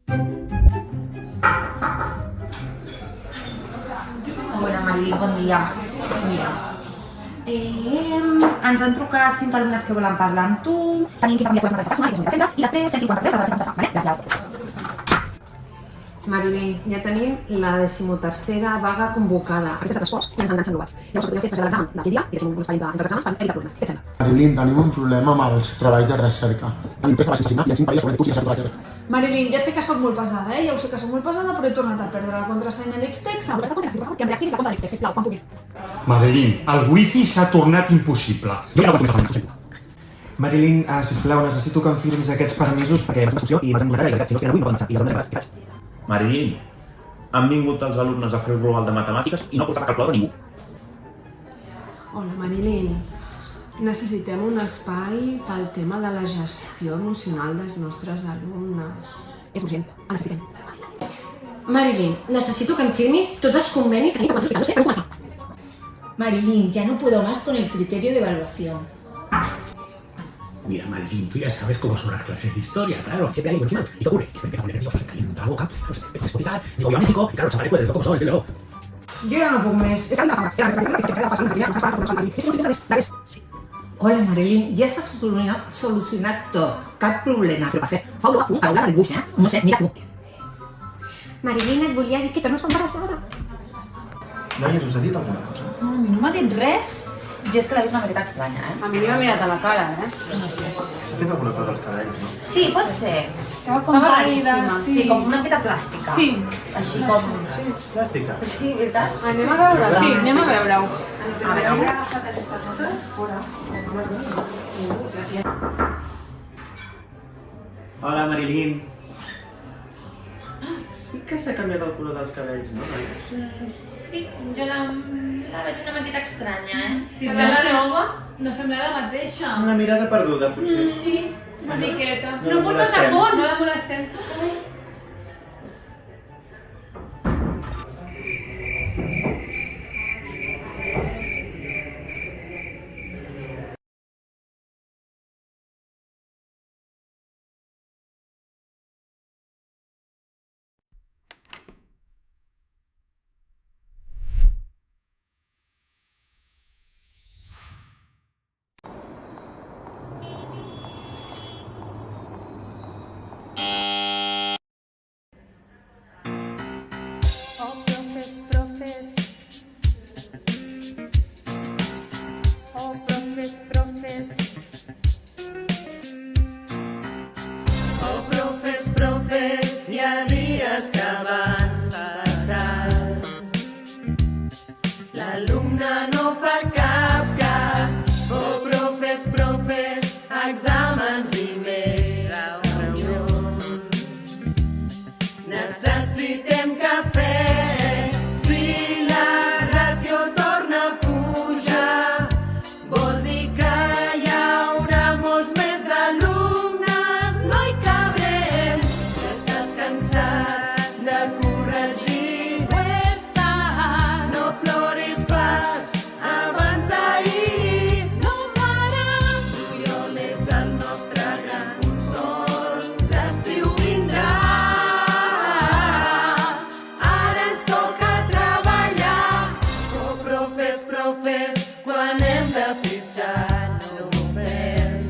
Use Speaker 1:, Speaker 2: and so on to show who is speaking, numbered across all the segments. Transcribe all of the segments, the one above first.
Speaker 1: Hola, Marilyn, bon dia. Mira, ens han trucat 5 alumnes que volen parlar amb tu. Tenim 15 dies per reservar personal i de centre, i després 153 de reserva. Vale? Gràcies.
Speaker 2: Marilyn, ja tenim la 13ª vaga convocada. Aquests transports ja ens enganxen l'OAS. Llavors el que podem fer és traslladar l'examen d'aquell dia i deixem un espai entre els exàmens per evitar problemes. Què et sembla?
Speaker 3: Marilyn, tenim un problema amb els treballs de recerca. Tenim 3 treballs sense signar i en 5 parelles sobre curs i recerca de la teoria.
Speaker 4: Marilyn, ja sé que soc molt pesada, ja ho sé que soc molt pesada, però he tornat a perdre la contrasenya a l'Xtex.
Speaker 1: Volem que em reactivis la compte de l'Xtex, sisplau, quan puguis.
Speaker 5: Marilyn, el wifi s'ha tornat impossible.
Speaker 3: Jo ja no pot més el
Speaker 6: Marilyn, sisplau, necessito que em firmis aquests permisos perquè vaig a l'excursió i m'has enviat la veritat, si no es avui no poden marxar. I la dona de vaig.
Speaker 7: Marilyn, han vingut els alumnes a fer el global de matemàtiques i no ha portat la calculadora ningú.
Speaker 2: Hola, Marilyn. Necessitem un espai pel tema de la gestió emocional dels nostres alumnes.
Speaker 1: És urgent, el necessitem.
Speaker 8: Marilyn, necesito que em firmis tots els convenis que tenim amb els hospitals.
Speaker 1: No sé, per començar.
Speaker 9: Marilyn, ya no puedo más con el criterio de evaluación.
Speaker 10: Mira, Marilyn, tú ya sabes cómo son las clases de historia, claro, siempre hay buenos y malos. ¿Y qué ocurre? Que me empieza a poner nervioso, se me calienta la boca, no sé, me despoticar, digo yo a México, y claro, los chavales pues, cómo son, entiéndelo.
Speaker 4: Jo ja no puc més.
Speaker 1: És que han de la fama. Sí.
Speaker 9: Hola, Marilyn, ja s'ha solucionat tot. Cap problema.
Speaker 1: Però per ser, fa olor a cul a l'aula de dibuix, eh? No sé, mira tu.
Speaker 8: Marilyn, et volia dir que torno embarassada.
Speaker 6: Noies, us he dit alguna cosa?
Speaker 4: No, a mi no m'ha dit res.
Speaker 1: Jo és que l'he vist una miqueta estranya, eh?
Speaker 4: A mi m'ha mirat a la cara,
Speaker 6: S'ha fet alguna cosa als cabells, no?
Speaker 1: Sí, pot ser.
Speaker 4: Estava
Speaker 1: raríssima. Sí, com una miqueta plàstica.
Speaker 4: Sí.
Speaker 1: Així com...
Speaker 6: Sí, plàstica.
Speaker 1: Sí, veritat?
Speaker 2: Anem a veure.
Speaker 4: Sí, anem a veure-ho.
Speaker 1: A veure.
Speaker 6: Hola, Marilyn. Sí que s'ha canviat el color dels cabells, no, noies?
Speaker 8: Sí, jo la veig una miqueta estranya, eh?
Speaker 4: Sí,
Speaker 8: Serà la nova?
Speaker 4: No sembla la mateixa.
Speaker 6: Una mirada perduda, potser.
Speaker 4: Sí, una miqueta.
Speaker 6: No portes tacons!
Speaker 4: No la molestem.
Speaker 11: Hi ha dies que van fatal. L'alumne no fa cap cas. Oh, profes, exàmens i més reunions. Necessitem cafè. Si la ràtio torna a pujar, vol dir que hi haurà molts més alumnes. No hi cabrem. Ja estàs cansat de corregir. Ho he estat. No ploris pas abans d'ahir. No ho faràs. Juliol és el nostre gran consol. L'estiu vindrà. Ara ens toca treballar. Oh, profes, quan hem de fitxar no ho fem.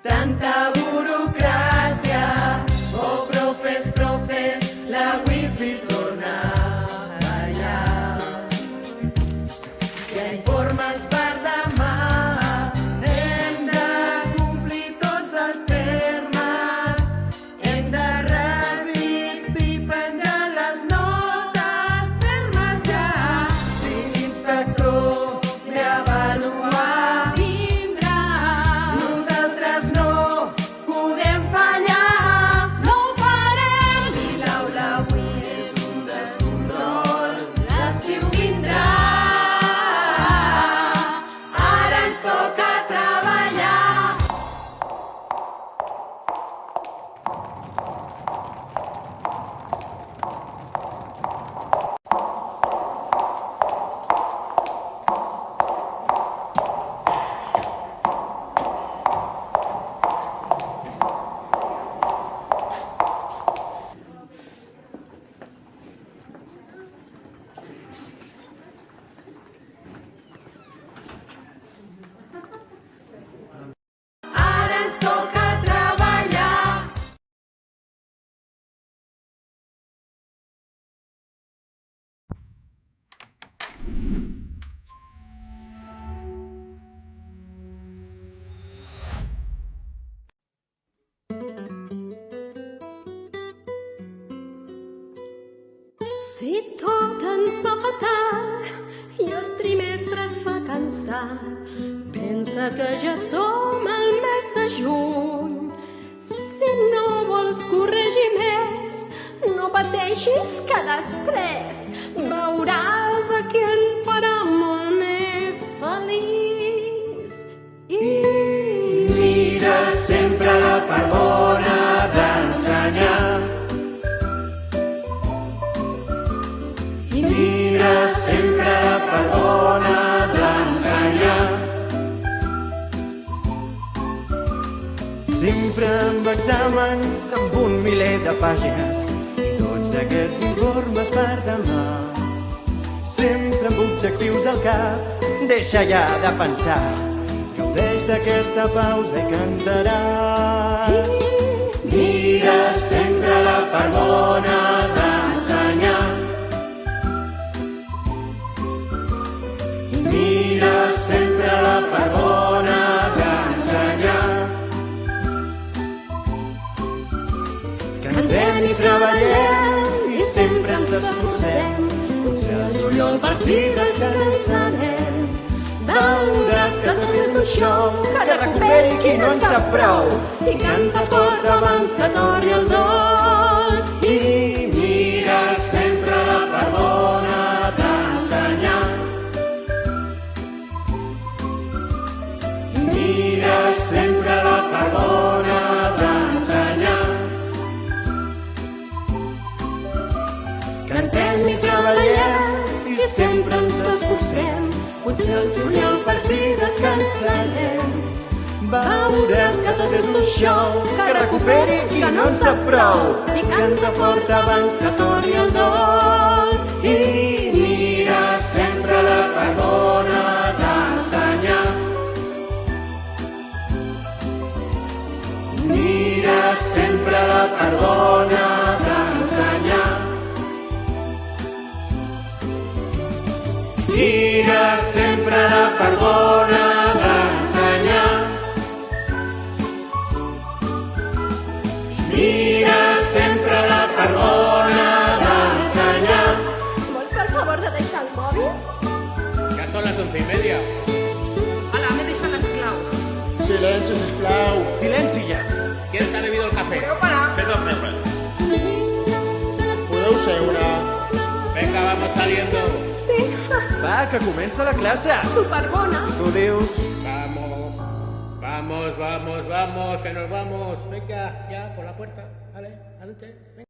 Speaker 11: Tanta burocràcia. Oh, profes, la wifi torna a fallar. Hi ha informes per demà. Hem de complir tots els termes. Hem de resistir penjar les notes. Termes ja. Si l'inspector ve a tot ens va fatal i els trimestres fa cansar. Pensa que ja som al mes de juny. Si no vols corregir més, no pateixis que després veuràs a qui en farà molt més feliç. I
Speaker 12: mira sempre la part bona d'ensenyar. I mira sempre la part bona d'ensenyar.
Speaker 13: Sempre amb exàmens, amb un miler de pàgines i tots aquests informes per demà. Sempre amb objectius al cap, deixa ja de pensar, gaudeix d'aquesta pausa i cantaràs.
Speaker 12: Mira sempre la part bona d'ensenyar. Mira sempre la part bona d'ensenyar.
Speaker 13: Cantem i treballem i sempre ens esforcem. Potser al juliol per fi descansarem. Veuràs que tot és un show, que recuperi qui no en sap prou i canta fort abans que torni el dol.
Speaker 12: I mira sempre la part bona d'ensenyar. Mira sempre la part bona d'ensenyar.
Speaker 13: Cantem i treballem i sempre ens esforcem. Potser al juliol per fi descansarem. Veuràs que tot és un show, que recuperi qui no en sap prou i canta fort abans que torni el dol.
Speaker 12: I mira sempre la part bona d'ensenyar. Mira sempre la part bona d'ensenyar. Mira sempre la part bona d'ensenyar. Mira sempre la part bona d'ensenyar.
Speaker 11: vols fer el favor de deixar el mòbil?
Speaker 10: Que són les 11:30.
Speaker 8: Hola, m'he deixat les claus.
Speaker 3: Silenci, sisplau.
Speaker 13: Silenci ja.
Speaker 10: ¿Quién se ha bebido el café?
Speaker 7: Fes el deure.
Speaker 3: Podeu seure.
Speaker 10: Venga, vamos saliendo.
Speaker 11: Sí,
Speaker 13: Va, que comença la classe.
Speaker 11: superbona.
Speaker 13: Tu dius...
Speaker 10: Vamos, vamos, vamos, vamos, que nos vamos. Venga, ya, por la puerta. Vale, adelante. Venga.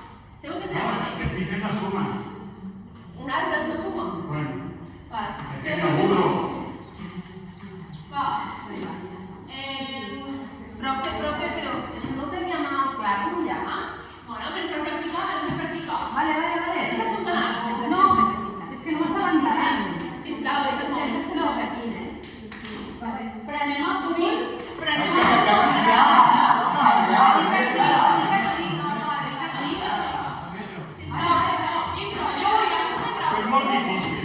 Speaker 5: Estoy fent la suma.
Speaker 11: Un arbre és una suma?
Speaker 5: Bueno,
Speaker 11: Vale.
Speaker 5: que m'aburro.
Speaker 11: Va. Profe, però això no ho teníem clar com ja? Bueno, però és per practicar, no és practicar. Vale. És apuntat. No, és que no m'estava entenent. Sisplau, és que no patint, Però anem a punts. Però anem a punts. Dic que sí, dic que sí.
Speaker 5: Això és molt difícil.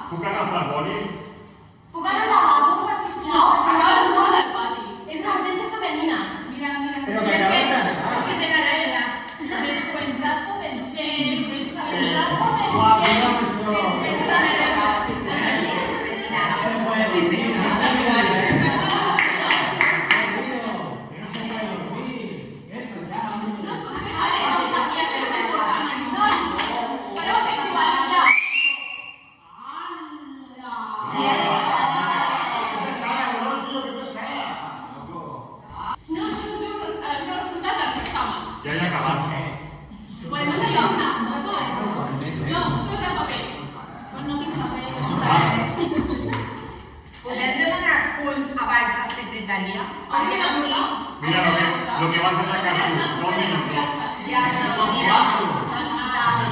Speaker 5: Puc agafar el boli?
Speaker 11: Puc anar al lavabo, sisplau? No, estava al món del pati. És una ausència femenina. Mira.
Speaker 3: Però que acabes
Speaker 11: És que té la regla. Descuentazo del shake. Descuentazo del
Speaker 3: Guau,
Speaker 11: shake.
Speaker 3: mira això.
Speaker 11: És una regla.
Speaker 3: No se puede dormir. Esto ya, hombre.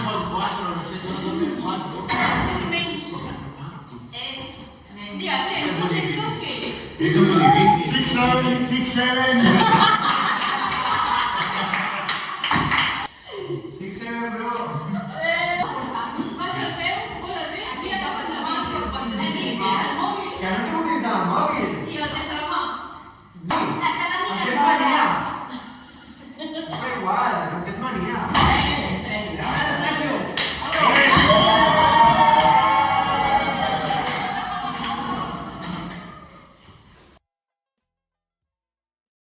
Speaker 10: Son 4, no sé, todos duermen 4.
Speaker 11: Diga, ¿qué? ¿Dos que eres?
Speaker 10: Es muy difícil. 6, 7.